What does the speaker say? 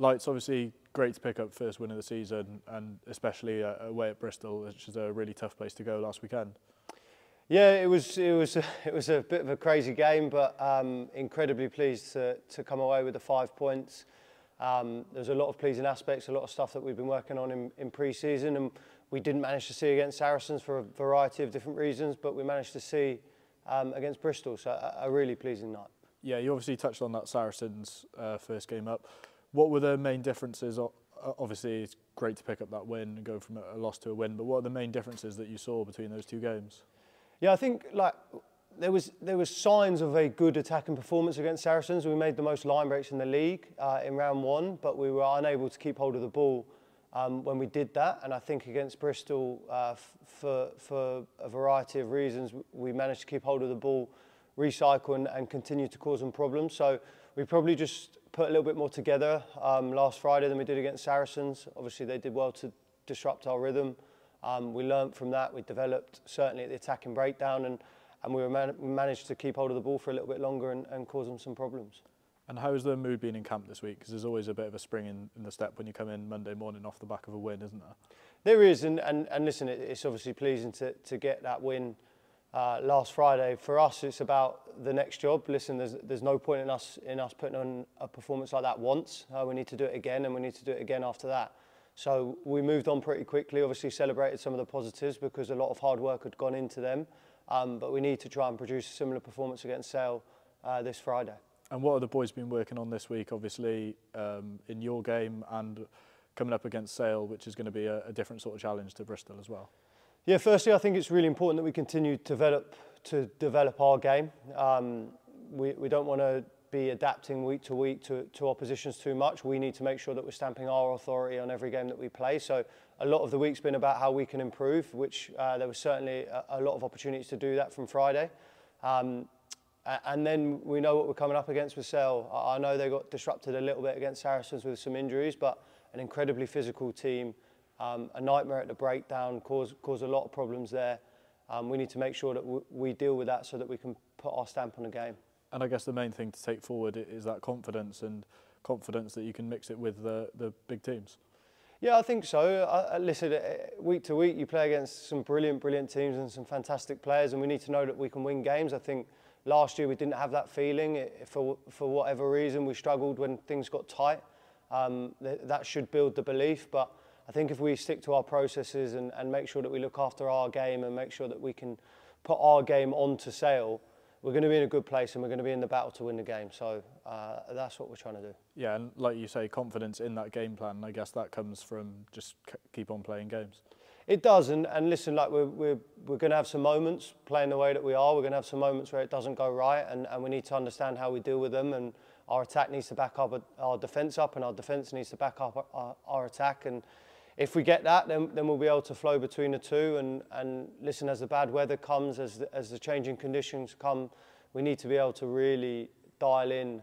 Lights, obviously great to pick up first win of the season, and especially away at Bristol, which is a really tough place to go last weekend. Yeah, it was a bit of a crazy game, but incredibly pleased to come away with the 5 points. There's a lot of pleasing aspects, a lot of stuff that we've been working on in pre-season, and we didn't manage to see against Saracens for a variety of different reasons, but we managed to see against Bristol, so a really pleasing night. Yeah, you obviously touched on that Saracens first game up. What were the main differences? Obviously, it's great to pick up that win and go from a loss to a win, but what are the main differences that you saw between those two games? Yeah, I think there was signs of a good attacking performance against Saracens. We made the most line breaks in the league in round one, but we were unable to keep hold of the ball when we did that. And I think against Bristol, for a variety of reasons, we managed to keep hold of the ball, recycle and continue to cause them problems. So we probably just put a little bit more together last Friday than we did against Saracens. Obviously, they did well to disrupt our rhythm. We learnt from that. We developed certainly at the attacking breakdown, and we managed to keep hold of the ball for a little bit longer and cause them some problems. And how's the mood been in camp this week? Because there's always a bit of a spring in the step when you come in Monday morning off the back of a win, isn't there? There is, and listen, it's obviously pleasing to get that win last Friday. For us, it's about the next job. Listen, there's no point in us putting on a performance like that once. We need to do it again, and we need to do it again after that. So we moved on pretty quickly, obviously celebrated some of the positives because a lot of hard work had gone into them. But we need to try and produce a similar performance against Sale this Friday. And what have the boys been working on this week, obviously, in your game and coming up against Sale, which is going to be a different sort of challenge to Bristol as well? Yeah, firstly, I think it's really important that we continue to develop our game. We don't want to be adapting week to week to oppositions too much. We need to make sure that we're stamping our authority on every game that we play. So a lot of the week's been about how we can improve, which there was certainly a lot of opportunities to do that from Friday. And then we know what we're coming up against with Sale. I know they got disrupted a little bit against Saracens with some injuries, but an incredibly physical team, a nightmare at the breakdown, caused a lot of problems there. We need to make sure that we deal with that so that we can put our stamp on the game. And I guess the main thing to take forward is that confidence, and confidence that you can mix it with the big teams. Yeah, I think so. Listen, week to week you play against some brilliant teams and some fantastic players, and we need to know that we can win games. I think last year we didn't have that feeling. For whatever reason, we struggled when things got tight. That should build the belief, but I think if we stick to our processes and make sure that we look after our game and make sure that we can put our game onto Sale, we're going to be in a good place and we're going to be in the battle to win the game. So that's what we're trying to do. Yeah, and like you say, confidence in that game plan. I guess that comes from just keep on playing games. It does, and listen, like we're going to have some moments playing the way that we are. We're going to have some moments where it doesn't go right, and we need to understand how we deal with them. And our attack needs to back up our defence up, and our defence needs to back up our attack. And if we get that, then we'll be able to flow between the two. And listen, as the bad weather comes, as the changing conditions come, we need to be able to really dial in